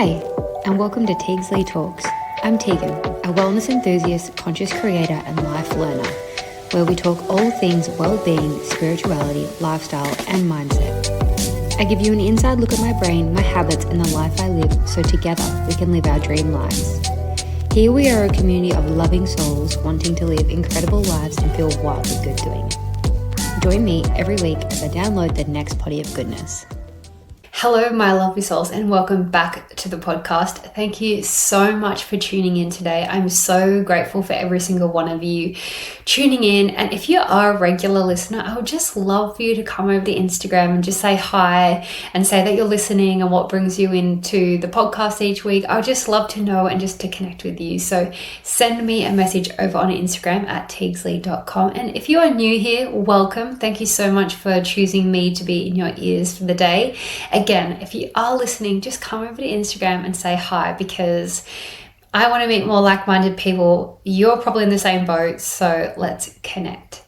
Hey, and welcome to Teagsley Talks. I'm Tegan, a wellness enthusiast, conscious creator, and life learner, where we talk all things well-being, spirituality, lifestyle, and mindset. I give you an inside look at my brain, my habits, and the life I live, so together we can live our dream lives. Here we are a community of loving souls wanting to live incredible lives and feel wildly good doing it. Join me every week as I download the next potty of goodness. Hello, my lovely souls, and welcome back to the podcast. Thank you so much for tuning in today. I'm so grateful for every single one of you tuning in. And if you are a regular listener, I would just love for you to come over to Instagram and just say hi and say that you're listening and what brings you into the podcast each week. I would just love to know and just to connect with you. So send me a message over on Instagram at teagsley.com. And if you are new here, welcome. Thank you so much for choosing me to be in your ears for the day. Again, if you are listening, just come over to Instagram and say hi, because I want to meet more like-minded people. You're probably in the same boat, so let's connect.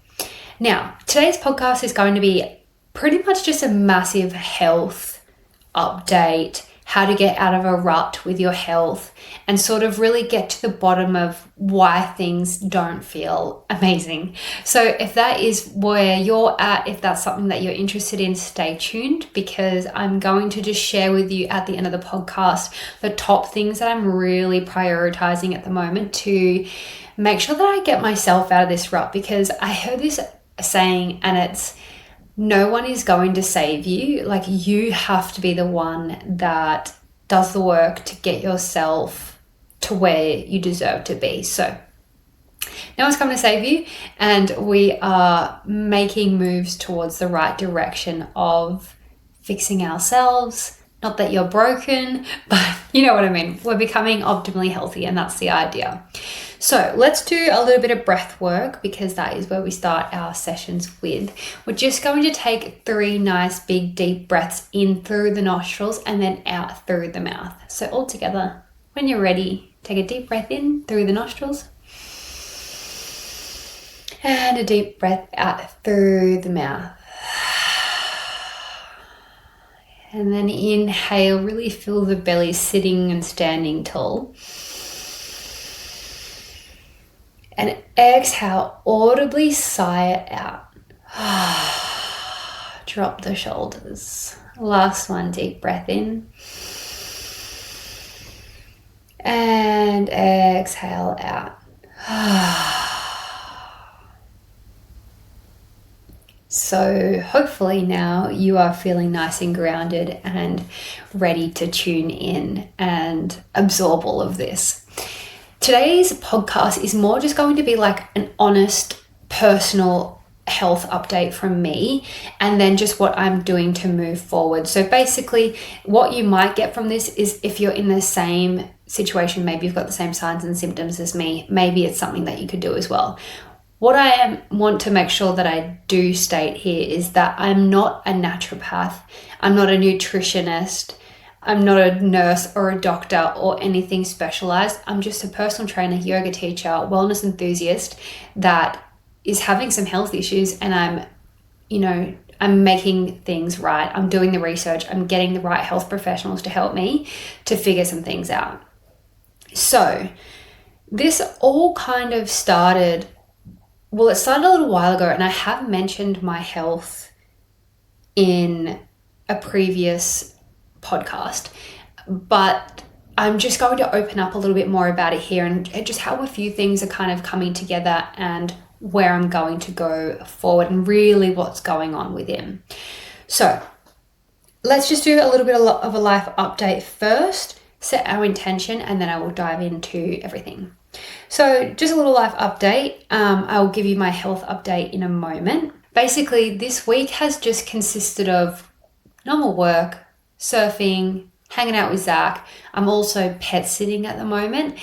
Now, today's podcast is going to be pretty much just a massive health update, how to get out of a rut with your health and sort of really get to the bottom of why things don't feel amazing. So if that is where you're at, if that's something that you're interested in, stay tuned, because I'm going to just share with you at the end of the podcast the top things that I'm really prioritizing at the moment to make sure that I get myself out of this rut. Because I heard this saying, and it's, no one is going to save you. Like, you have to be the one that does the work to get yourself to where you deserve to be. So no one's coming to save you, and we are making moves towards the right direction of fixing ourselves. Not that you're broken, but you know what I mean. We're becoming optimally healthy, and that's the idea. So let's do a little bit of breath work, because that is where we start our sessions with. We're just going to take 3 nice big deep breaths in through the nostrils and then out through the mouth. So all together, when you're ready, take a deep breath in through the nostrils and a deep breath out through the mouth. And then inhale, really feel the belly sitting and standing tall. And exhale, audibly sigh it out. Drop the shoulders. Last one, deep breath in. And exhale out. So hopefully now you are feeling nice and grounded and ready to tune in and absorb all of this. Today's podcast is more just going to be like an honest, personal health update from me, and then just what I'm doing to move forward. So basically what you might get from this is, if you're in the same situation, maybe you've got the same signs and symptoms as me, maybe it's something that you could do as well. What I want to make sure that I do state here is that I'm not a naturopath. I'm not a nutritionist. I'm not a nurse or a doctor or anything specialized. I'm just a personal trainer, yoga teacher, wellness enthusiast that is having some health issues, and I'm making things right. I'm doing the research. I'm getting the right health professionals to help me to figure some things out. So this all kind of started, well, it started a little while ago, and I have mentioned my health in a previous podcast, but I'm just going to open up a little bit more about it here and just how a few things are kind of coming together and where I'm going to go forward and really what's going on within. So let's just do a little bit of a life update first, set our intention, and then I will dive into everything. So just a little life update. I'll give you my health update in a moment. Basically, this week has just consisted of normal work, surfing, hanging out with Zach. I'm also pet sitting at the moment.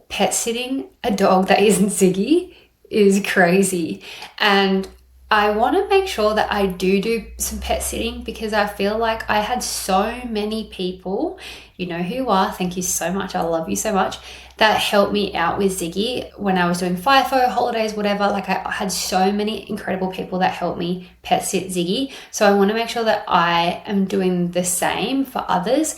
Pet sitting a dog that isn't Ziggy is crazy. And I want to make sure that I do some pet sitting, because I feel like I had so many people, you know who you are, thank you so much, I love you so much, that helped me out with Ziggy when I was doing FIFO, holidays, whatever. Like I had so many incredible people that helped me pet sit Ziggy. So I want to make sure that I am doing the same for others.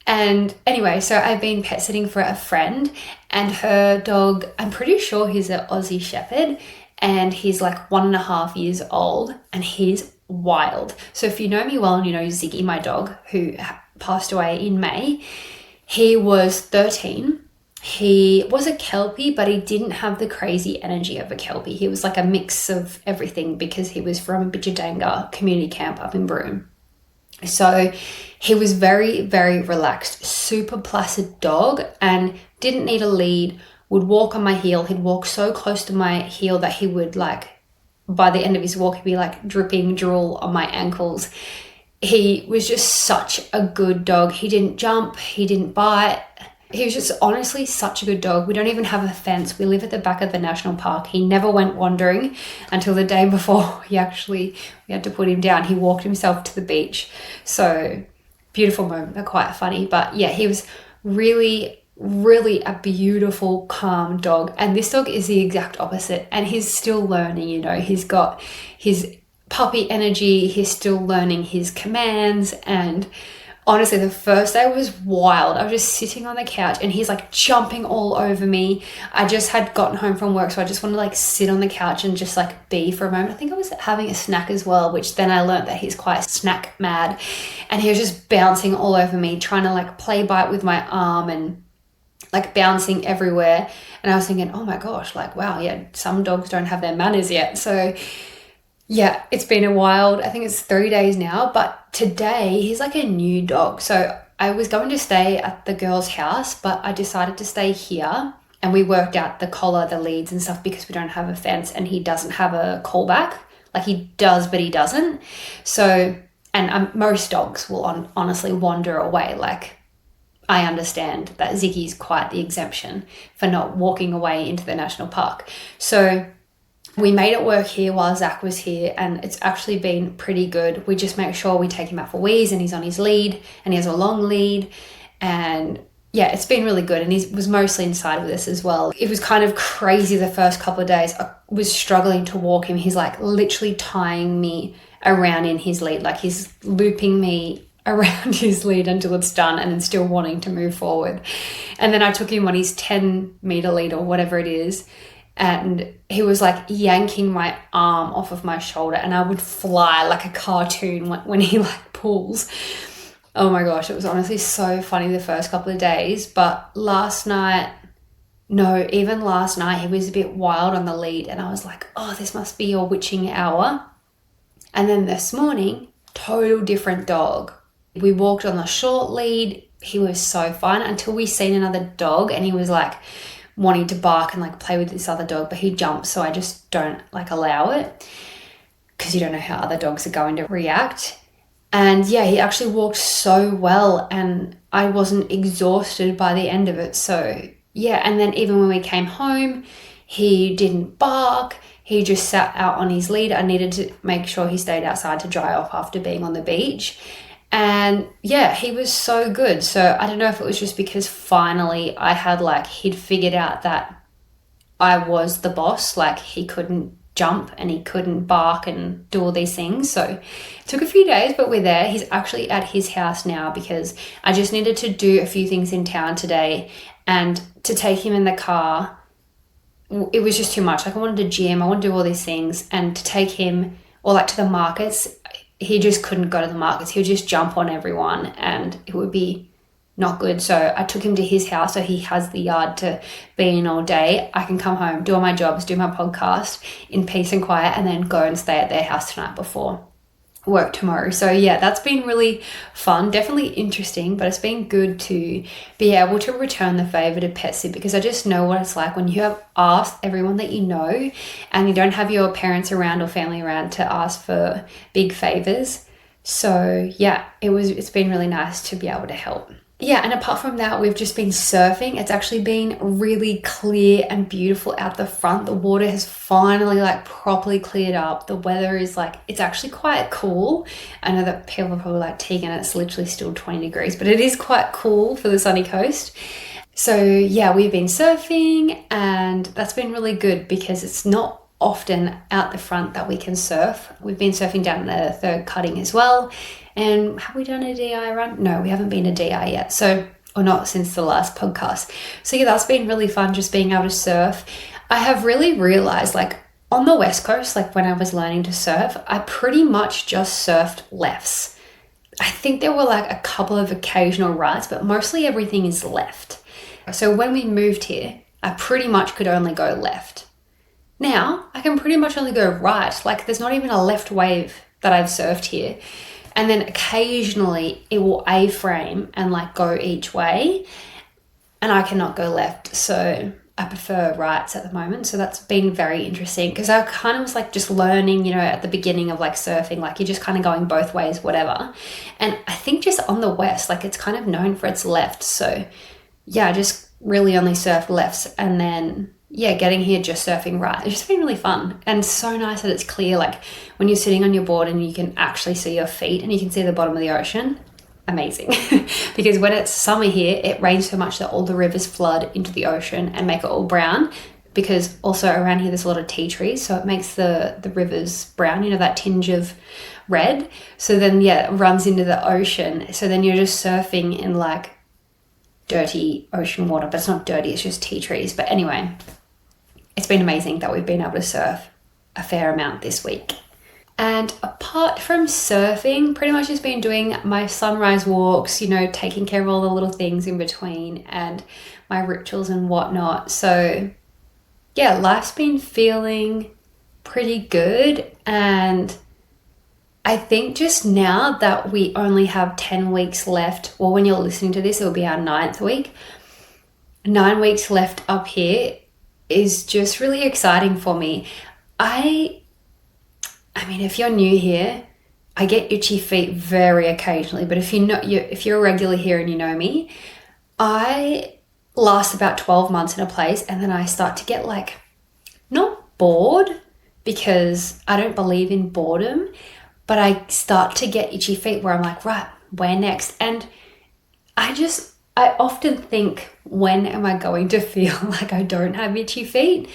And anyway, so I've been pet sitting for a friend, and her dog, I'm pretty sure he's an Aussie Shepherd, and he's like 1.5 years old, and he's wild. So if you know me well and you know Ziggy, my dog, who passed away in May, he was 13. He was a Kelpie, but he didn't have the crazy energy of a Kelpie. He was like a mix of everything, because he was from Bijadanga community camp up in Broome. So he was very, very relaxed, super placid dog, and didn't need a lead, would walk on my heel. He'd walk so close to my heel that he would, like, by the end of his walk, he'd be like dripping drool on my ankles. He was just such a good dog. He didn't jump, he didn't bite. He was just honestly such a good dog. We don't even have a fence. We live at the back of the national park. He never went wandering until the day before we had to put him down. He walked himself to the beach. So beautiful moment. They're quite funny. But yeah, he was really a beautiful, calm dog. And this dog is the exact opposite. And he's still learning, you know. He's got his puppy energy. He's still learning his commands. And honestly, the first day was wild. I was just sitting on the couch and he's like jumping all over me. I just had gotten home from work, so I just wanted to like sit on the couch and just like be for a moment. I think I was having a snack as well, which then I learned that he's quite snack mad. And he was just bouncing all over me, trying to like play bite with my arm and like bouncing everywhere. And I was thinking, oh my gosh, like, wow, yeah, some dogs don't have their manners yet. So yeah, it's been a wild, I think it's 3 days now, but today he's like a new dog. So I was going to stay at the girl's house, but I decided to stay here, and we worked out the collar, the leads and stuff, because we don't have a fence and he doesn't have a callback. Like he does, but he doesn't. So, and most dogs will honestly wander away. Like I understand that Ziggy's quite the exemption for not walking away into the national park. So we made it work here while Zach was here, and it's actually been pretty good. We just make sure we take him out for wheeze and he's on his lead, and he has a long lead, and yeah, it's been really good. And he was mostly inside with us as well. It was kind of crazy the first couple of days. I was struggling to walk him. He's like literally tying me around in his lead, like he's looping me around his lead until it's done, and then still wanting to move forward. And then I took him on his 10-meter lead or whatever it is, and he was like yanking my arm off of my shoulder, and I would fly like a cartoon when he like pulls. Oh my gosh, it was honestly so funny the first couple of days. But even last night he was a bit wild on the lead, and I was like, oh, this must be your witching hour. And then this morning, total different dog. We walked on the short lead. He was so fun until we seen another dog, and he was like wanting to bark and like play with this other dog, but he jumps, so I just don't like allow it, because you don't know how other dogs are going to react. And yeah, he actually walked so well, and I wasn't exhausted by the end of it. So yeah, and then even when we came home, he didn't bark. He just sat out on his lead. I needed to make sure he stayed outside to dry off after being on the beach. And yeah, he was so good. So I don't know if it was just because finally he'd figured out that I was the boss. Like he couldn't jump and he couldn't bark and do all these things. So it took a few days, but we're there. He's actually at his house now, because I just needed to do a few things in town today, and to take him in the car, it was just too much. Like I wanted to gym, I wanted to do all these things, and to take him or like to the markets, he just couldn't go to the markets. He would just jump on everyone and it would be not good. So I took him to his house, so he has the yard to be in all day. I can come home, do all my jobs, do my podcast in peace and quiet, and then go and stay at their house tonight before work tomorrow. So yeah, that's been really fun, definitely interesting, but it's been good to be able to return the favor to pet sit, because I just know what it's like when you have asked everyone that you know and you don't have your parents around or family around to ask for big favors. So yeah, it's been really nice to be able to help. Yeah, and apart from that, we've just been surfing. It's actually been really clear and beautiful out the front. The water has finally like properly cleared up. The weather is like, it's actually quite cool. I know that people are probably like, Tegan, it's literally still 20 degrees, but it is quite cool for the sunny coast. So yeah, we've been surfing, and that's been really good because it's not often out the front that we can surf. We've been surfing down the third cutting as well. And have we done a DI run? No, we haven't been a DI yet. So, or not since the last podcast. So yeah, that's been really fun, just being able to surf. I have really realized, like on the West Coast, like when I was learning to surf, I pretty much just surfed lefts. I think there were like a couple of occasional rights, but mostly everything is left. So when we moved here, I pretty much could only go left. Now I can pretty much only go right. Like there's not even a left wave that I've surfed here. And then occasionally it will A-frame and like go each way, and I cannot go left. So I prefer rights at the moment. So that's been very interesting because I kind of was like just learning, at the beginning of like surfing, like you're just kind of going both ways, whatever. And I think just on the West, like it's kind of known for its left. So yeah, I just really only surfed lefts, and then yeah, getting here just surfing right. It's just been really fun, and so nice that it's clear, like when you're sitting on your board and you can actually see your feet and you can see the bottom of the ocean. Amazing. Because when it's summer here, it rains so much that all the rivers flood into the ocean and make it all brown, because also around here there's a lot of tea trees, so it makes the rivers brown, that tinge of red. So then yeah, it runs into the ocean, so then you're just surfing in like dirty ocean water, but it's not dirty, it's just tea trees. But anyway, it's been amazing that we've been able to surf a fair amount this week. And apart from surfing, pretty much just been doing my sunrise walks, taking care of all the little things in between and my rituals and whatnot. So yeah, life's been feeling pretty good. And I think just now that we only have 10 weeks left, or when you're listening to this, it'll be our 9th week. 9 weeks left up here is just really exciting for me. I mean, if you're new here, I get itchy feet very occasionally, but if you're a regular here and you know me, I last about 12 months in a place, and then I start to get like, not bored, because I don't believe in boredom, but I start to get itchy feet where I'm like, right, where next? And I often think, when am I going to feel like I don't have itchy feet?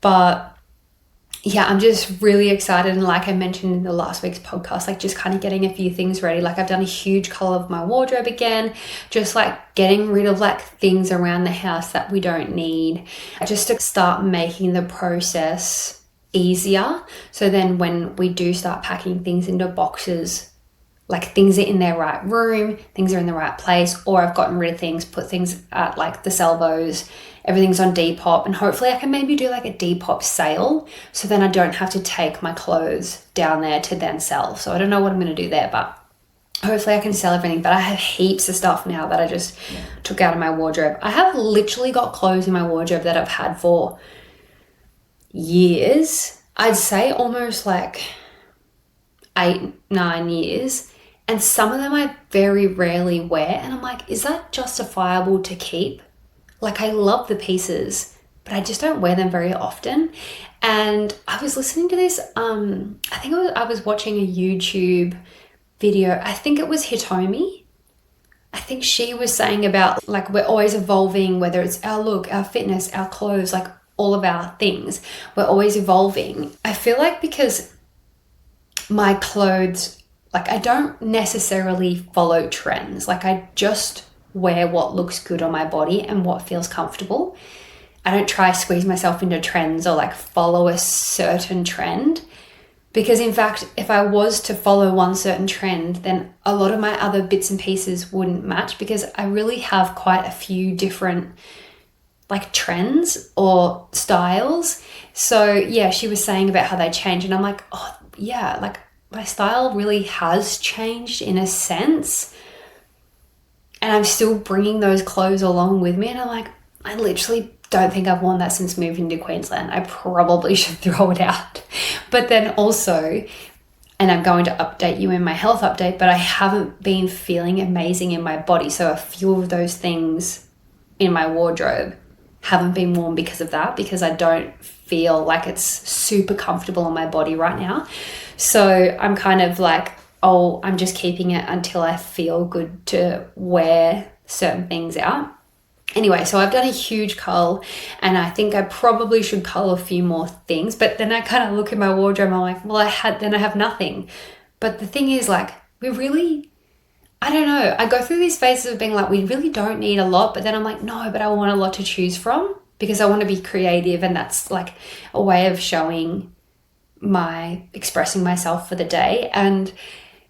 But yeah, I'm just really excited. And like I mentioned in the last week's podcast, like just kind of getting a few things ready. Like I've done a huge color of my wardrobe again, just like getting rid of like things around the house that we don't need, just to start making the process easier. So then when we do start packing things into boxes, like things are in their right room, things are in the right place, or I've gotten rid of things, put things at like the salvos, everything's on Depop, and hopefully I can maybe do like a Depop sale, so then I don't have to take my clothes down there to then sell. So I don't know what I'm going to do there, but hopefully I can sell everything. But I have heaps of stuff now that I just took out of my wardrobe. I have literally got clothes in my wardrobe that I've had for years. I'd say almost like 8-9 years. And some of them I very rarely wear. And I'm like, is that justifiable to keep? Like, I love the pieces, but I just don't wear them very often. And I was listening to this, I was watching a YouTube video. I think it was Hitomi. I think she was saying about like, we're always evolving, whether it's our look, our fitness, our clothes, like all of our things, we're always evolving. I feel like because my clothes, like I don't necessarily follow trends. Like I just wear what looks good on my body and what feels comfortable. I don't try to squeeze myself into trends or like follow a certain trend, because in fact, if I was to follow one certain trend, then a lot of my other bits and pieces wouldn't match, because I really have quite a few different like trends or styles. So yeah, she was saying about how they change, and I'm like, oh yeah, like my style really has changed in a sense, and I'm still bringing those clothes along with me. And I'm like, I literally don't think I've worn that since moving to Queensland. I probably should throw it out. But then also, and I'm going to update you in my health update, but I haven't been feeling amazing in my body. So a few of those things in my wardrobe haven't been worn because of that, because I don't feel like it's super comfortable on my body right now. So I'm kind of like, oh, I'm just keeping it until I feel good to wear certain things out. Anyway, so I've done a huge cull, and I think I probably should cull a few more things, but then I kind of look at my wardrobe and I'm like, well, I have nothing. But the thing is, like, I don't know, I go through these phases of being like, we really don't need a lot, but then I'm like, no, but I want a lot to choose from because I want to be creative, and that's like a way of expressing myself for the day. And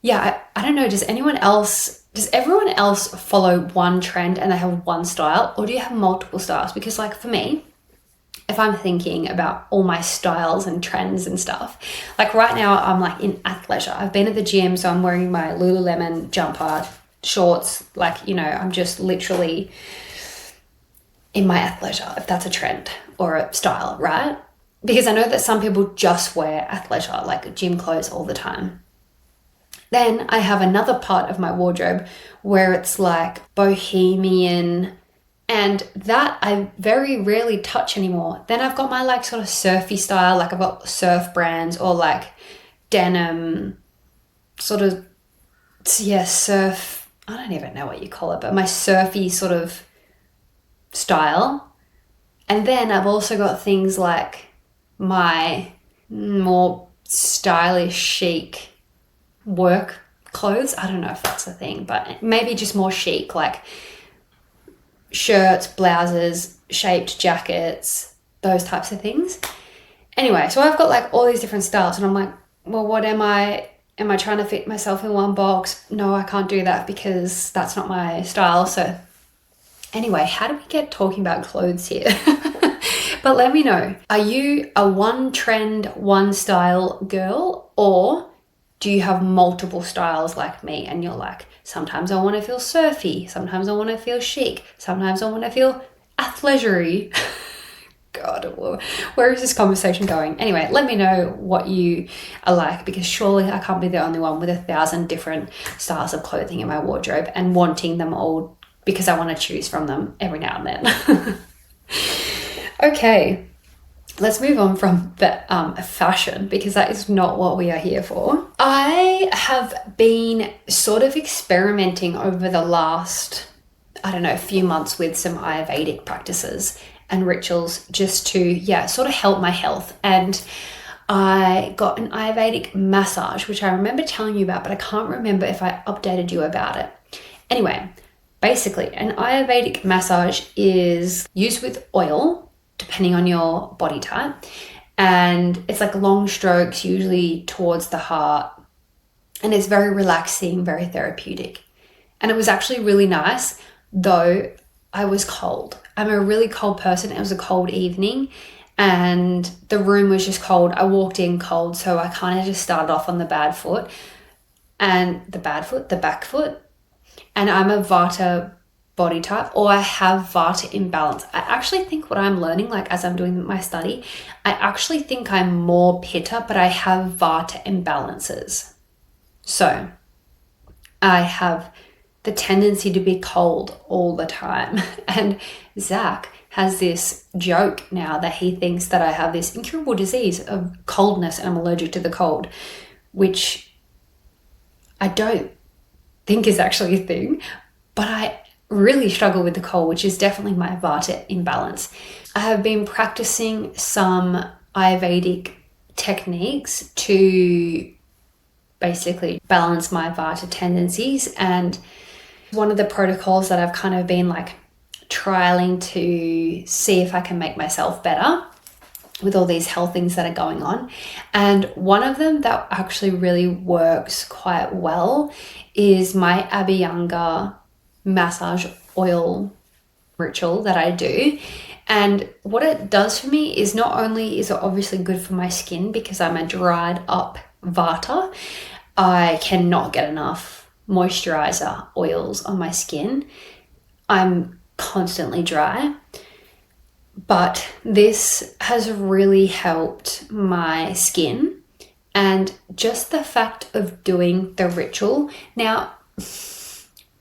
yeah, I don't know, does everyone else follow one trend and they have one style, or do you have multiple styles? Because like for me, if I'm thinking about all my styles and trends and stuff, like right now I'm like in athleisure. I've been at the gym, so I'm wearing my Lululemon jumper, shorts, like, you know, I'm just literally in my athleisure, if that's a trend or a style, right? Because I know that some people just wear athleisure, like gym clothes all the time. Then I have another part of my wardrobe where it's like bohemian, and that I very rarely touch anymore. Then I've got my like sort of surfy style, like I've got surf brands or like denim, sort of, yeah, surf, I don't even know what you call it, but my surfy sort of style. And then I've also got things like my more stylish, chic work clothes. I don't know if that's a thing, but maybe just more chic, like shirts, blouses, shaped jackets, those types of things. Anyway, so I've got like all these different styles, and I'm like, well, what am I trying to fit myself in one box? No, I can't do that because that's not my style. So anyway, how do we get talking about clothes here? But let me know, are you a one trend, one style girl, or do you have multiple styles like me, and you're like, sometimes I want to feel surfy, sometimes I want to feel chic, sometimes I want to feel athleisure-y. God, where is this conversation going? Anyway, let me know what you are like, because surely I can't be the only one with 1,000 different styles of clothing in my wardrobe and wanting them all because I want to choose from them every now and then. Okay. Let's move on from the fashion, because that is not what we are here for. I have been sort of experimenting over the last, few months with some Ayurvedic practices and rituals just to, sort of help my health. And I got an Ayurvedic massage, which I remember telling you about, but I can't remember if I updated you about it. Anyway, basically, an Ayurvedic massage is used with oil, depending on your body type, and it's like long strokes, usually towards the heart, and it's very relaxing, very therapeutic. And it was actually really nice, though I was cold. I'm a really cold person. It was a cold evening and the room was just cold. I walked in cold, so I kind of just started off on the back foot, and I'm a Vata body type, or I have Vata imbalance. I actually think what I'm learning, like as I'm doing my study, I actually think I'm more Pitta, but I have Vata imbalances. So I have the tendency to be cold all the time. And Zach has this joke now that he thinks that I have this incurable disease of coldness and I'm allergic to the cold, which I don't think is actually a thing, but I really struggle with the cold, which is definitely my Vata imbalance. I have been practicing some Ayurvedic techniques to basically balance my Vata tendencies, and one of the protocols that I've kind of been like trialing to see if I can make myself better with all these health things that are going on. And one of them that actually really works quite well is my Abhyanga massage oil ritual that I do. And what it does for me is, not only is it obviously good for my skin because I'm a dried up Vata, I cannot get enough moisturizer oils on my skin. I'm constantly dry, but this has really helped my skin And just the fact of doing the ritual. Now,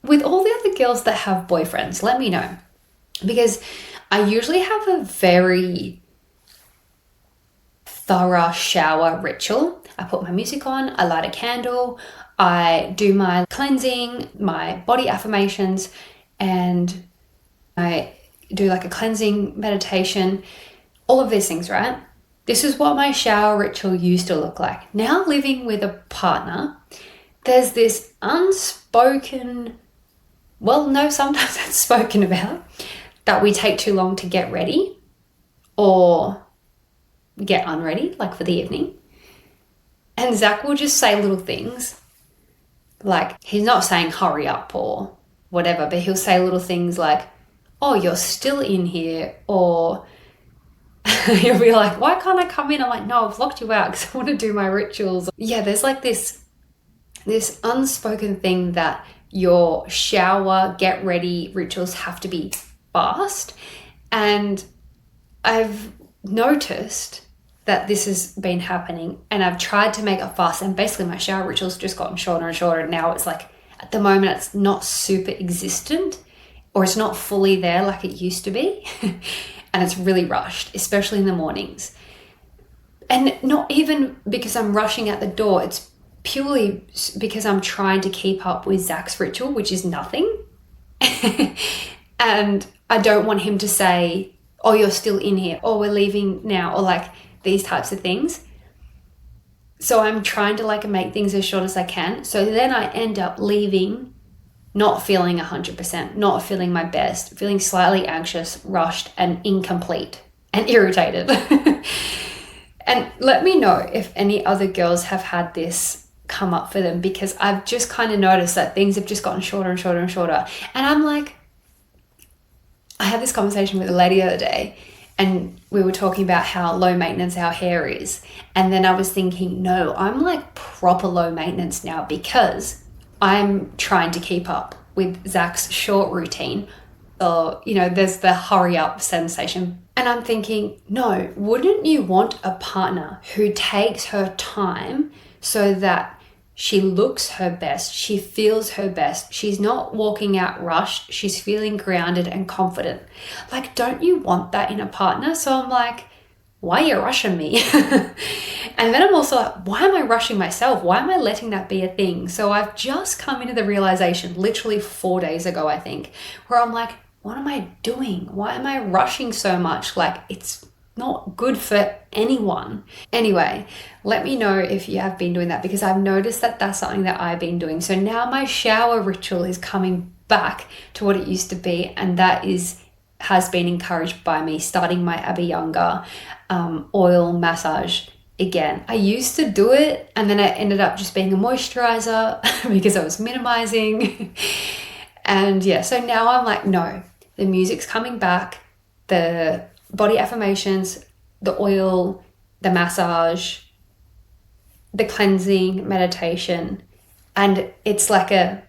with all the other girls that have boyfriends, let me know. Because I usually have a very thorough shower ritual. I put my music on, I light a candle, I do my cleansing, my body affirmations, and I do like a cleansing meditation, all of these things, right? This is what my shower ritual used to look like. Now living with a partner, there's this unspoken, well, no, sometimes it's spoken about, that we take too long to get ready or get unready, like for the evening. And Zach will just say little things, like he's not saying hurry up or whatever, but he'll say little things like, oh, you're still in here, or he'll be like, why can't I come in? I'm like, no, I've locked you out because I want to do my rituals. Yeah, there's like this unspoken thing that your shower, get ready rituals have to be fast. And I've noticed that this has been happening, and I've tried to make it fast, and basically my shower rituals just gotten shorter and shorter. Now it's like, at the moment, it's not super existent, or it's not fully there like it used to be. And it's really rushed, especially in the mornings. And not even because I'm rushing out the door, it's purely because I'm trying to keep up with Zach's ritual, which is nothing. And I don't want him to say, oh, you're still in here, or we're leaving now, or like these types of things. So I'm trying to like make things as short as I can. So then I end up leaving not feeling 100%, not feeling my best, feeling slightly anxious, rushed, and incomplete, and irritated. And let me know if any other girls have had this come up for them, because I've just kind of noticed that things have just gotten shorter and shorter and shorter. And I'm like, I had this conversation with a lady the other day, and we were talking about how low maintenance our hair is. And then I was thinking, no, I'm like proper low maintenance now, because I'm trying to keep up with Zach's short routine. So, there's the hurry up sensation. And I'm thinking, no, wouldn't you want a partner who takes her time so that she looks her best, she feels her best, she's not walking out rushed, she's feeling grounded and confident? Like, don't you want that in a partner? So I'm like, why are you rushing me? And then I'm also like, why am I rushing myself? Why am I letting that be a thing? So I've just come into the realization literally 4 days ago, I think, where I'm like, what am I doing? Why am I rushing so much? Like, it's not good for anyone. Anyway, let me know if you have been doing that, because I've noticed that that's something that I've been doing. So now my shower ritual is coming back to what it used to be, and that has been encouraged by me starting my Abby Younger oil massage again. I used to do it, and then it ended up just being a moisturizer because I was minimizing. And yeah, so now I'm like, no, the music's coming back, the body affirmations, the oil, the massage, the cleansing, meditation, and it's like a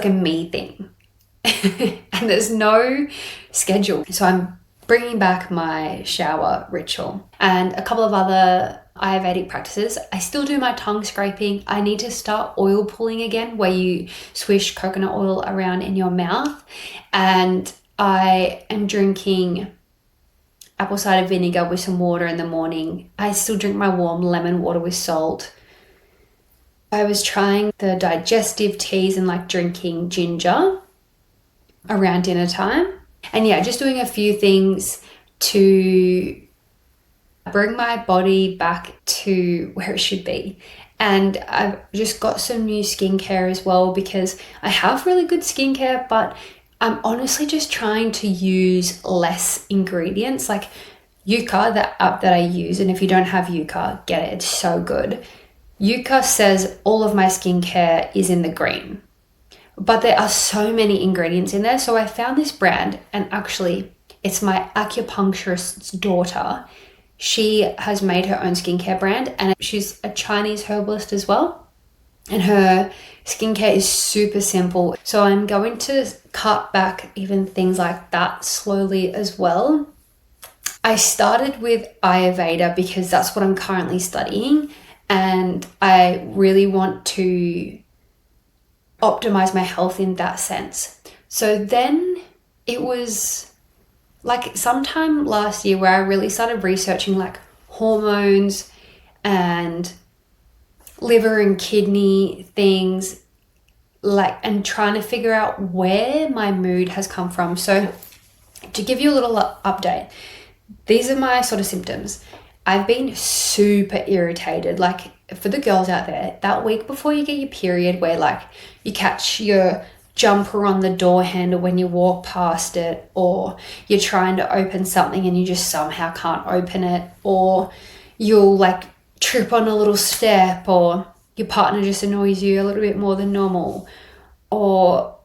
me thing. And there's no schedule. So I'm bringing back my shower ritual and a couple of other Ayurvedic practices. I still do my tongue scraping. I need to start oil pulling again, where you swish coconut oil around in your mouth. And I am drinking apple cider vinegar with some water in the morning. I still drink my warm lemon water with salt. I was trying the digestive teas and like drinking ginger around dinner time. And yeah, just doing a few things to bring my body back to where it should be. And I've just got some new skincare as well, because I have really good skincare, but I'm honestly just trying to use less ingredients. Like Yuka, the app that I use, and if you don't have Yuka, get it, it's so good. Yuka says all of my skincare is in the green, but there are so many ingredients in there. So I found this brand, and actually it's my acupuncturist's daughter. She has made her own skincare brand, and she's a Chinese herbalist as well. And her skincare is super simple. So I'm going to cut back even things like that slowly as well. I started with Ayurveda because that's what I'm currently studying, and I really want to optimize my health in that sense. So then it was like sometime last year where I really started researching like hormones and liver and kidney things, like, and trying to figure out where my mood has come from. So to give you a little update, these are my sort of symptoms. I've been super irritated. Like, for the girls out there, that week before you get your period where like you catch your jumper on the door handle when you walk past it, or you're trying to open something and you just somehow can't open it, or you'll like trip on a little step, or your partner just annoys you a little bit more than normal, or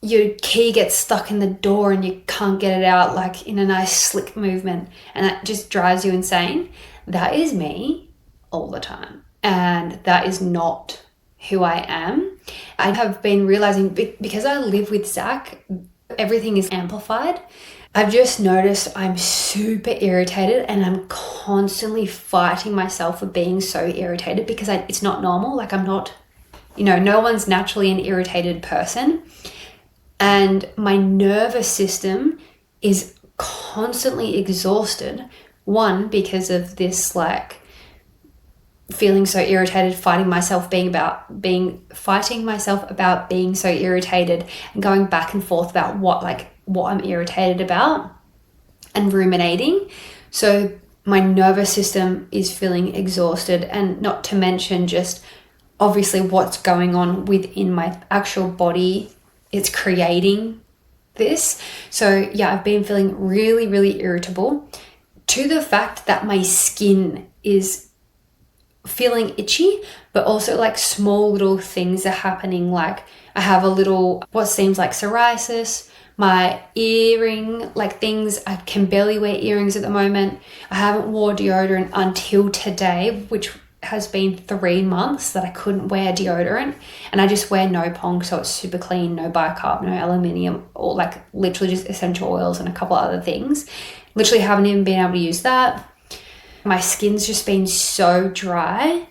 your key gets stuck in the door and you can't get it out like in a nice slick movement, and that just drives you insane. That is me all the time, and that is not who I am. I have been realizing, because I live with Zach, everything is amplified. I've just noticed I'm super irritated, and I'm constantly fighting myself for being so irritated because it's not normal. Like, I'm not, no one's naturally an irritated person. And my nervous system is constantly exhausted. One, because of this, like, feeling so irritated, fighting myself about being so irritated, and going back and forth about what I'm irritated about, and ruminating. So my nervous system is feeling exhausted, and not to mention just obviously what's going on within my actual body. It's creating this. So yeah, I've been feeling really, really irritable, to the fact that my skin is feeling itchy, but also like small little things are happening. Like, I have a little, what seems like psoriasis, my earring, like things, I can barely wear earrings at the moment. I haven't worn deodorant until today, which has been 3 months that I couldn't wear deodorant, and I just wear no pong, so it's super clean, no bicarb, no aluminium, or like literally just essential oils and a couple other things. Literally haven't even been able to use that. My skin's just been so dry.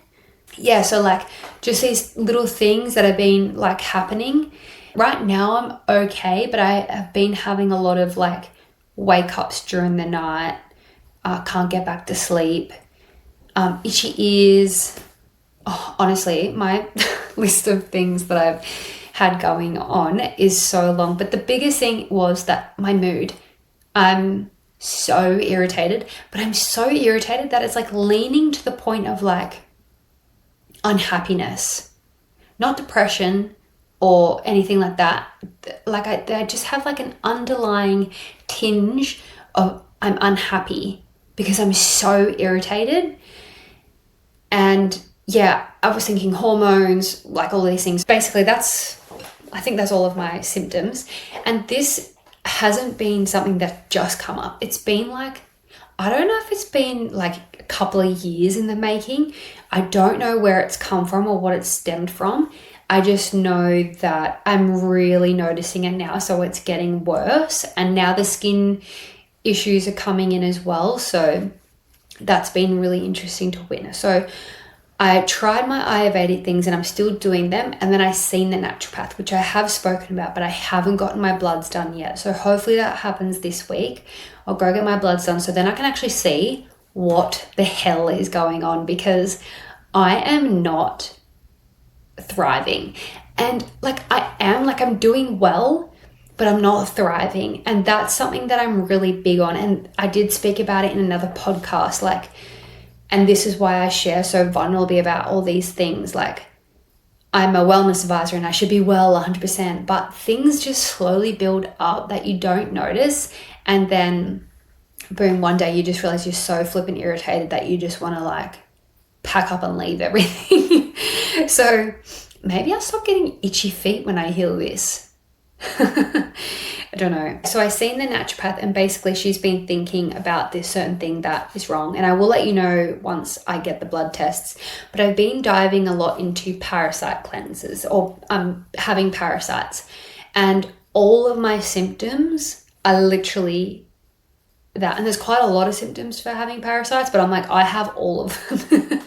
Yeah, so like just these little things that have been like happening. Right now I'm okay, but I have been having a lot of like wake ups during the night. Can't get back to sleep. Itchy ears. Oh, honestly, my list of things that I've had going on is so long. But the biggest thing was that my mood. I'm so irritated, but I'm so irritated that it's like leaning to the point of like unhappiness, not depression or anything like that. Like I just have like an underlying tinge of I'm unhappy because I'm so irritated. And yeah, I was thinking hormones, like all these things. Basically, I think that's all of my symptoms. And this hasn't been something that just come up. It's been like, I don't know if it's been like a couple of years in the making. I don't know where it's come from or what it's stemmed from. I just know that I'm really noticing it now. So it's getting worse. And now the skin issues are coming in as well. So that's been really interesting to witness. So I tried my Ayurvedic things and I'm still doing them. And then I seen the naturopath, which I have spoken about, but I haven't gotten my bloods done yet. So hopefully that happens this week. I'll go get my bloods done so then I can actually see what the hell is going on, because I am not thriving. And like I'm doing well, but I'm not thriving. And that's something that I'm really big on. And I did speak about it in another podcast, like, and this is why I share so vulnerably about all these things. Like, I'm a wellness advisor and I should be well 100%, but things just slowly build up that you don't notice. And then boom, one day you just realize you're so flippin' irritated that you just want to like pack up and leave everything. So maybe I'll stop getting itchy feet when I hear this. I don't know. So I seen the naturopath, and basically she's been thinking about this certain thing that is wrong, and I will let you know once I get the blood tests. But I've been diving a lot into parasite cleanses, or having parasites, and all of my symptoms are literally that. And there's quite a lot of symptoms for having parasites, but I'm like, I have all of them.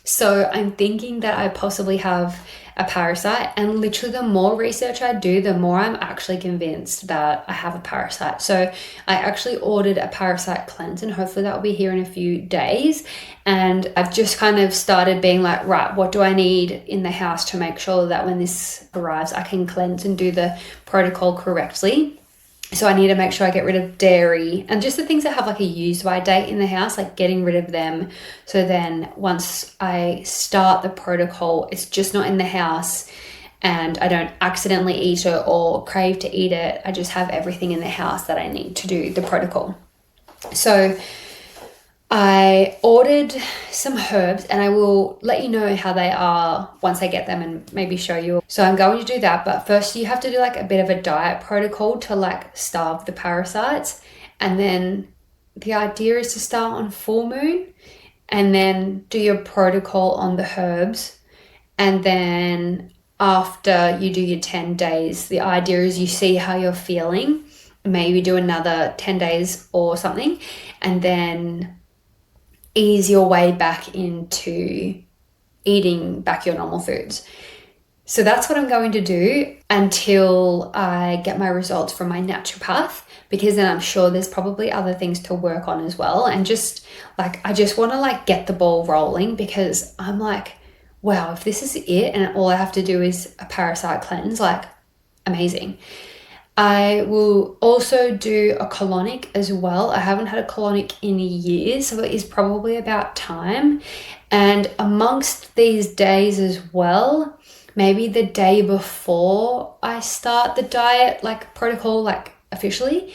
So I'm thinking that I possibly have a parasite, and literally the more research I do, the more I'm actually convinced that I have a parasite. So I actually ordered a parasite cleanse, and hopefully that will be here in a few days. And I've just kind of started being like, right, what do I need in the house to make sure that when this arrives, I can cleanse and do the protocol correctly. So I need to make sure I get rid of dairy and just the things that have like a use by date in the house, like getting rid of them. So then once I start the protocol, it's just not in the house and I don't accidentally eat it or crave to eat it. I just have everything in the house that I need to do the protocol. So I ordered some herbs, and I will let you know how they are once I get them and maybe show you. So I'm going to do that, but first you have to do like a bit of a diet protocol to like starve the parasites. And then the idea is to start on full moon and then do your protocol on the herbs. And then after you do your 10 days, the idea is you see how you're feeling, maybe do another 10 days or something, and then ease your way back into eating back your normal foods. So that's what I'm going to do until I get my results from my naturopath, because then I'm sure there's probably other things to work on as well. And just like, I just want to like get the ball rolling, because I'm like, wow, if this is it and all I have to do is a parasite cleanse, like amazing. I will also do a colonic as well. I haven't had a colonic in years, so it is probably about time. And amongst these days as well, maybe the day before I start the diet, like protocol, like officially,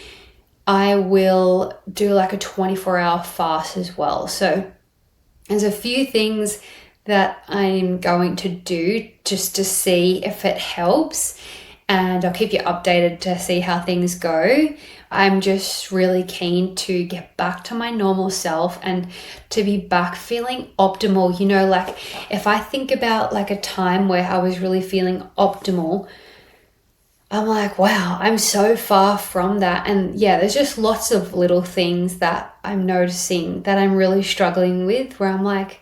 I will do like a 24-hour fast as well. So there's a few things that I'm going to do just to see if it helps. And I'll keep you updated to see how things go. I'm just really keen to get back to my normal self and to be back feeling optimal. You know, like if I think about like a time where I was really feeling optimal, I'm like, wow, I'm so far from that. And yeah, there's just lots of little things that I'm noticing that I'm really struggling with, where I'm like,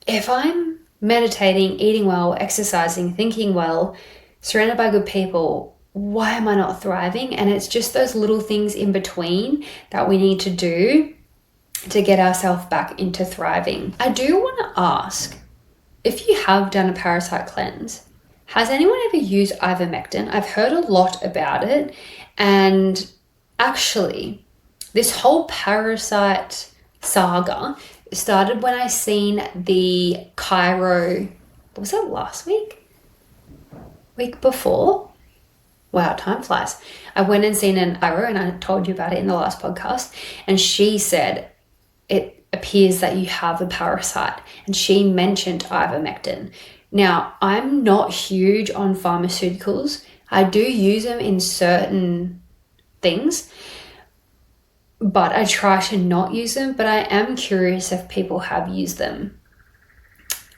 if I'm meditating, eating well, exercising, thinking well, surrounded by good people, why am I not thriving? And it's just those little things in between that we need to do to get ourselves back into thriving. I do want to ask, if you have done a parasite cleanse, has anyone ever used ivermectin? I've heard a lot about it. And actually, this whole parasite saga started when I seen the chiro, was it last week? Week before? Wow, time flies. I went and seen an chiro, and I told you about it in the last podcast, and she said it appears that you have a parasite, and she mentioned ivermectin. Now, I'm not huge on pharmaceuticals. I do use them in certain things, but I try to not use them. But I am curious if people have used them.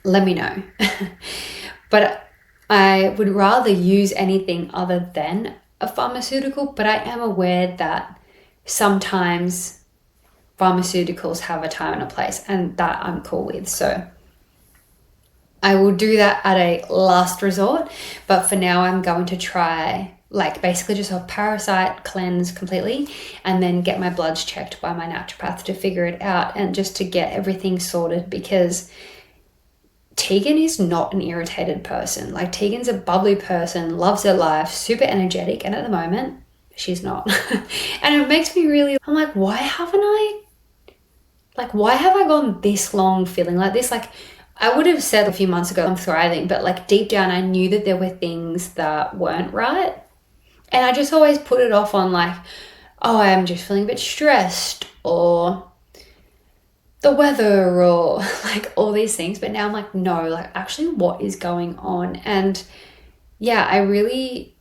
Let me know. But I would rather use anything other than a pharmaceutical, but I am aware that sometimes pharmaceuticals have a time and a place, and that I'm cool with. So I will do that at a last resort, but for now I'm going to try like basically just a parasite cleanse completely, and then get my bloods checked by my naturopath to figure it out, and just to get everything sorted, because Tegan is not an irritated person. Like, Tegan's a bubbly person, loves her life, super energetic, and at the moment, she's not. And it makes me really, I'm like, why have I gone this long feeling like this? Like, I would have said a few months ago, I'm thriving, but like deep down, I knew that there were things that weren't right. And I just always put it off on like, oh, I'm just feeling a bit stressed, or the weather, or like all these things. But now I'm like, no, like actually what is going on? And yeah, I really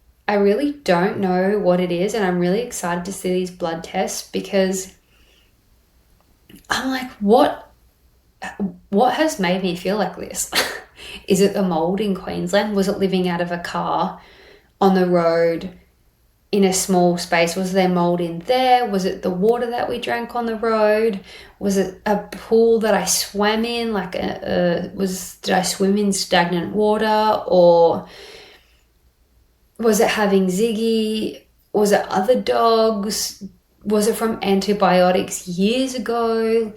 don't know what it is. And I'm really excited to see these blood tests, because I'm like, what has made me feel like this? Is it the mold in Queensland? Was it living out of a car on the road in a small space? Was there mold in there? Was it the water that we drank on the road? Was it a pool that I swam in? Like, did I swim in stagnant water? Or was it having Ziggy? Was it other dogs? Was it from antibiotics years ago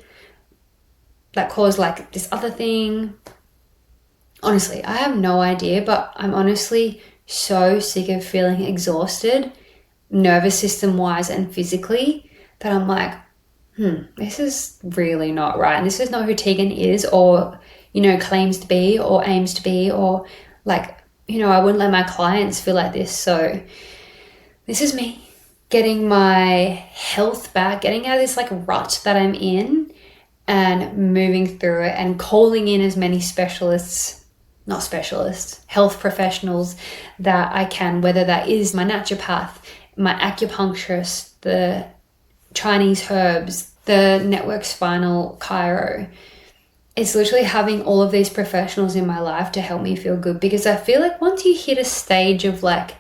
that caused like this other thing? Honestly, I have no idea, but I'm honestly so sick of feeling exhausted, nervous system wise and physically, that I'm like, this is really not right. And this is not who Tegan is, or, you know, claims to be, or aims to be, or like, you know, I wouldn't let my clients feel like this. So this is me getting my health back, getting out of this like rut that I'm in, and moving through it, and calling in as many health professionals that I can, whether that is my naturopath, my acupuncturist, the Chinese herbs, the network spinal chiro. It's literally having all of these professionals in my life to help me feel good, because I feel like once you hit a stage of like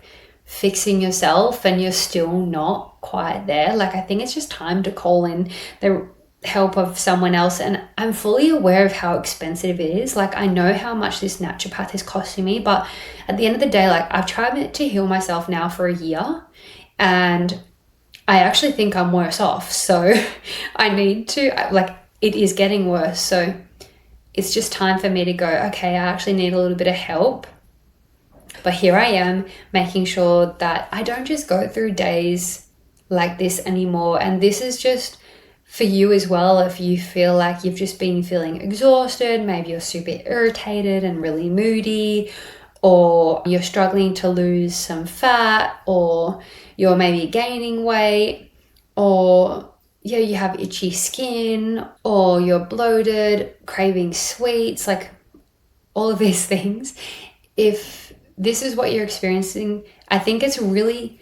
fixing yourself and you're still not quite there, like I think it's just time to call in the help of someone else. And I'm fully aware of how expensive it is. Like, I know how much this naturopath is costing me, but at the end of the day, like, I've tried to heal myself now for a year, and I actually think I'm worse off. So I need to, like, it is getting worse. So it's just time for me to go, okay, I actually need a little bit of help. But here I am, making sure that I don't just go through days like this anymore. And this is just for you as well. If you feel like you've just been feeling exhausted, maybe you're super irritated and really moody, or you're struggling to lose some fat, or you're maybe gaining weight, or you have itchy skin, or you're bloated, craving sweets, like all of these things. If this is what you're experiencing, I think it's really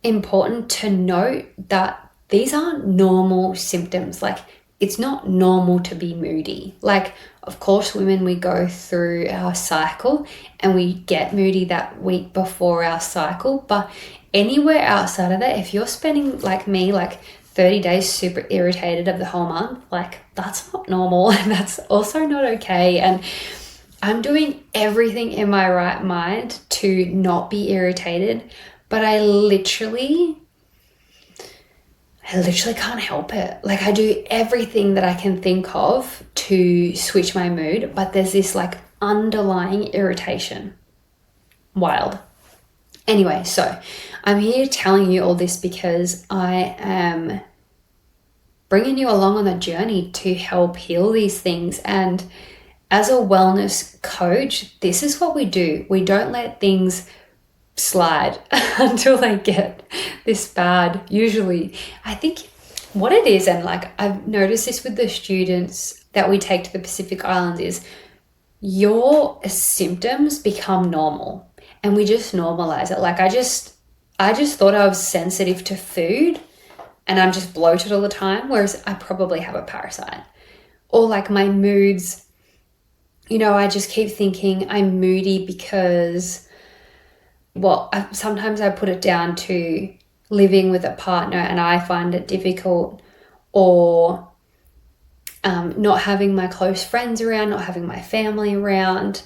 important to note that these aren't normal symptoms. Like, it's not normal to be moody. Like, of course, women, we go through our cycle and we get moody that week before our cycle. But anywhere outside of that, if you're spending, like me, like 30 days super irritated of the whole month, like, that's not normal. And that's also not okay. And I'm doing everything in my right mind to not be irritated, but I literally can't help it. Like, I do everything that I can think of to switch my mood, but there's this like underlying irritation. Wild. Anyway, so I'm here telling you all this because I am bringing you along on a journey to help heal these things. And as a wellness coach, this is what we do. We don't let things slide until they get this bad. Usually, I think what it is, and like I've noticed this with the students that we take to the Pacific Islands, is your symptoms become normal and we just normalize it. Like, I just thought I was sensitive to food and I'm just bloated all the time, whereas I probably have a parasite. Or like my moods, you know, I just keep thinking I'm moody because, well, sometimes I put it down to living with a partner and I find it difficult, or not having my close friends around, not having my family around,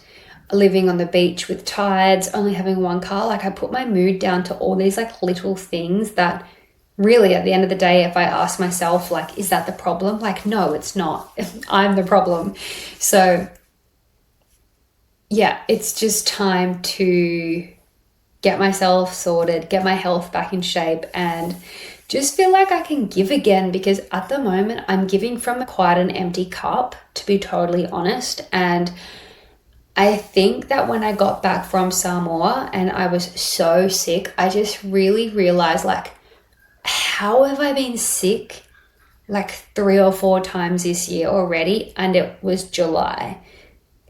living on the beach with tides, only having one car. Like, I put my mood down to all these like little things that really, at the end of the day, if I ask myself, like, is that the problem? Like, no, it's not. I'm the problem. So yeah, it's just time to get myself sorted, get my health back in shape, and just feel like I can give again, because at the moment I'm giving from quite an empty cup, to be totally honest. And I think that when I got back from Samoa and I was so sick, I just really realized, like, how have I been sick like 3 or 4 times this year already? And it was July.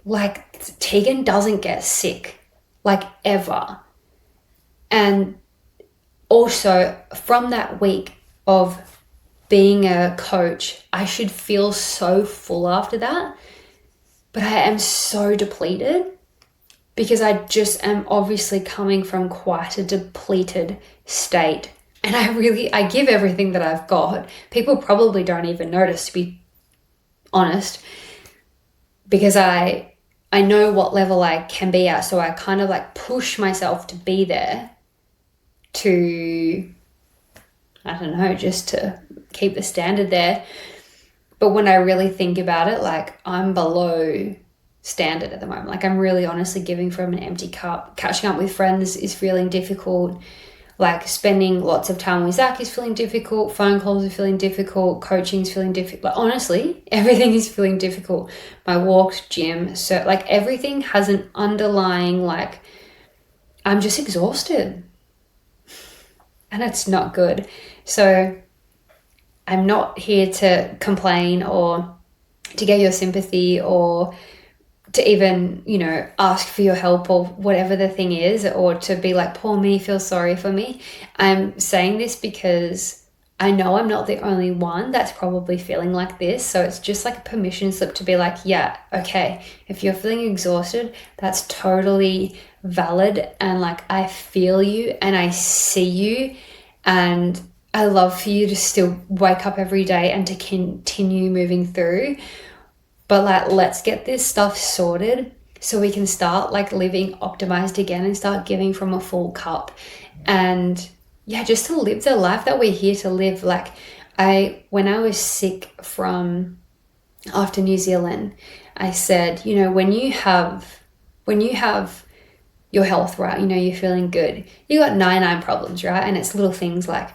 Like, Tegan doesn't get sick, like, ever. And also from that week of being a coach, I should feel so full after that, but I am so depleted. because I just am obviously coming from quite a depleted state. And I give everything that I've got. People probably don't even notice, to be honest, because I know what level I can be at. So I kind of like push myself to be there to, I don't know, just to keep the standard there. But when I really think about it, like I'm below standard at the moment. Like I'm really honestly giving from an empty cup. Catching up with friends is feeling difficult. Like spending lots of time with Zach is feeling difficult. Phone calls are feeling difficult. Coaching is feeling difficult. Like honestly, everything is feeling difficult. My walks, gym, so like everything has an underlying, like I'm just exhausted. And it's not good. So I'm not here to complain or to get your sympathy or to even, you know, ask for your help or whatever the thing is, or to be like, poor me, feel sorry for me. I'm saying this because I know I'm not the only one that's probably feeling like this. So it's just like a permission slip to be like, yeah, okay, if you're feeling exhausted, that's totally valid. And like, I feel you and I see you, and I love for you to still wake up every day and to continue moving through. But like, let's get this stuff sorted so we can start like living optimized again and start giving from a full cup. And yeah, just to live the life that we're here to live. Like when I was sick from after New Zealand, I said, you know, when you have your health right, you know, you're feeling good, you got 99 problems, right? And it's little things like,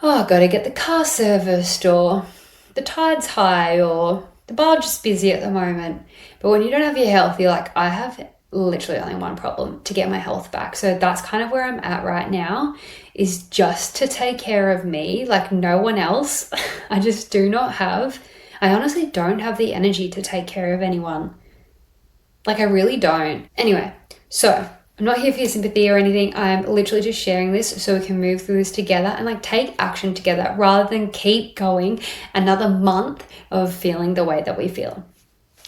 oh, I've got to get the car serviced, or the tide's high, or the barge is busy at the moment. But when you don't have your health, you're like, I have literally only one problem: to get my health back. So that's kind of where I'm at right now, is just to take care of me, like no one else. I honestly don't have the energy to take care of anyone. Like I really don't. Anyway, so I'm not here for your sympathy or anything. I'm literally just sharing this so we can move through this together and like take action together, rather than keep going another month of feeling the way that we feel.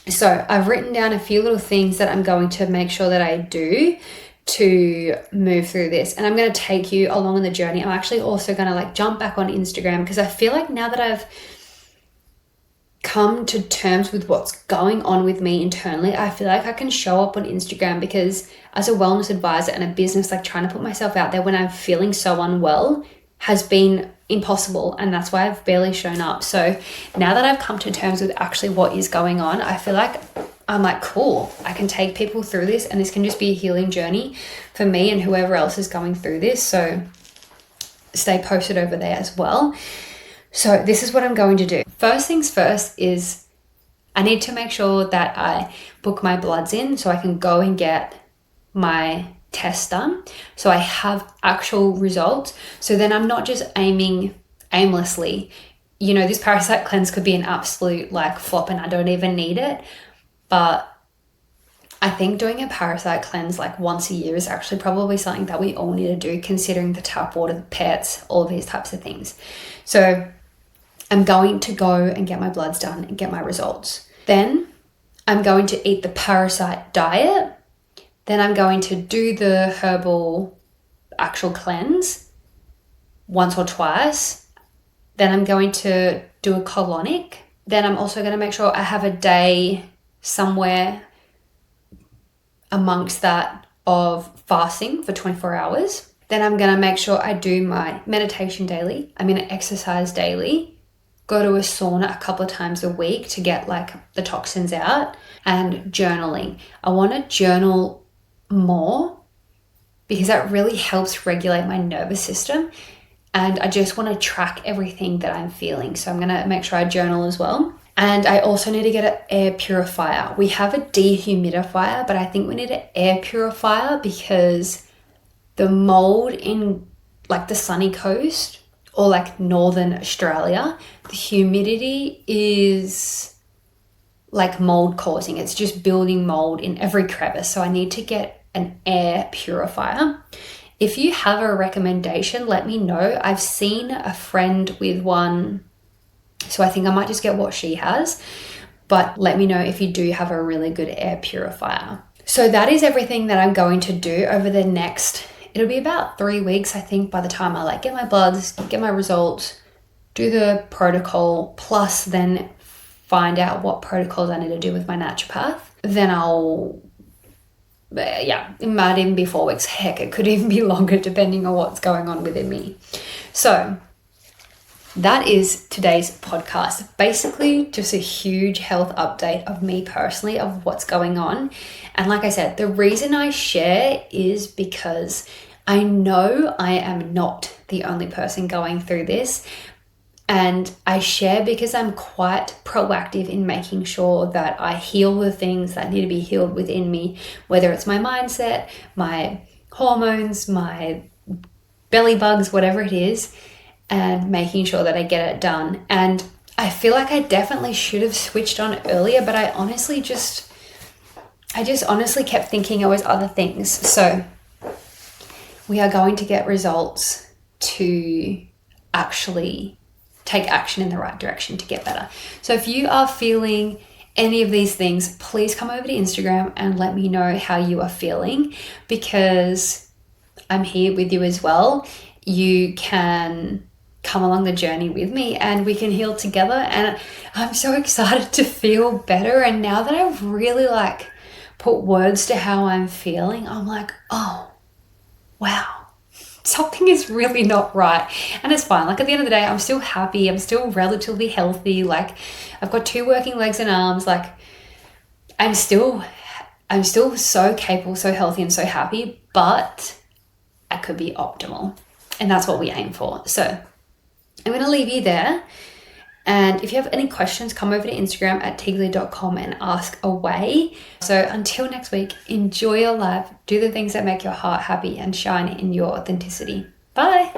So I've written down a few little things that I'm going to make sure that I do to move through this. And I'm going to take you along on the journey. I'm actually also going to like jump back on Instagram, because I feel like now that I've come to terms with what's going on with me internally, I feel like I can show up on Instagram, because as a wellness advisor and a business, like trying to put myself out there when I'm feeling so unwell has been impossible, and that's why I've barely shown up. So now that I've come to terms with actually what is going on, I feel like I'm like, cool, I can take people through this, and this can just be a healing journey for me and whoever else is going through this. So stay posted over there as well. So this is what I'm going to do. First things first is I need to make sure that I book my bloods in so I can go and get my test done, so I have actual results. So then I'm not just aiming aimlessly. You know, this parasite cleanse could be an absolute like flop and I don't even need it. But I think doing a parasite cleanse like once a year is actually probably something that we all need to do, considering the tap water, the pets, all of these types of things. So I'm going to go and get my bloods done and get my results. Then I'm going to eat the parasite diet. Then I'm going to do the herbal actual cleanse once or twice. Then I'm going to do a colonic. Then I'm also going to make sure I have a day somewhere amongst that of fasting for 24 hours. Then I'm going to make sure I do my meditation daily. I'm going to exercise daily, go to a sauna a couple of times a week to get like the toxins out, and journaling. I want to journal more because that really helps regulate my nervous system, and I just want to track everything that I'm feeling. So I'm going to make sure I journal as well. And I also need to get an air purifier. We have a dehumidifier, but I think we need an air purifier because the mold in like the sunny coast or like northern Australia, the humidity is like mold causing. It's just building mold in every crevice. So I need to get an air purifier. If you have a recommendation, let me know. I've seen a friend with one, so I think I might just get what she has, but let me know if you do have a really good air purifier. So that is everything that I'm going to do over the next, it'll be about 3 weeks, I think, by the time I like get my bloods, get my results, do the protocol, plus then find out what protocols I need to do with my naturopath. Then it might even be 4 weeks. Heck, it could even be longer depending on what's going on within me. So that is today's podcast. Basically, just a huge health update of me personally, of what's going on. And like I said, the reason I share is because I know I am not the only person going through this. And I share because I'm quite proactive in making sure that I heal the things that need to be healed within me, whether it's my mindset, my hormones, my belly bugs, whatever it is, and making sure that I get it done. And I feel like I definitely should have switched on earlier, but I just honestly kept thinking it was other things. So we are going to get results to actually take action in the right direction to get better. So if you are feeling any of these things, please come over to Instagram and let me know how you are feeling, because I'm here with you as well. You can come along the journey with me and we can heal together. And I'm so excited to feel better. And now that I've really put words to how I'm feeling, I'm like, oh, wow. Something is really not right. And it's fine. At the end of the day, I'm still happy. I'm still relatively healthy. I've got 2 working legs and arms. I'm still so capable, so healthy and so happy, but I could be optimal. And that's what we aim for. So I'm going to leave you there. And if you have any questions, come over to Instagram at tigly.com and ask away. So until next week, enjoy your life, do the things that make your heart happy, and shine in your authenticity. Bye.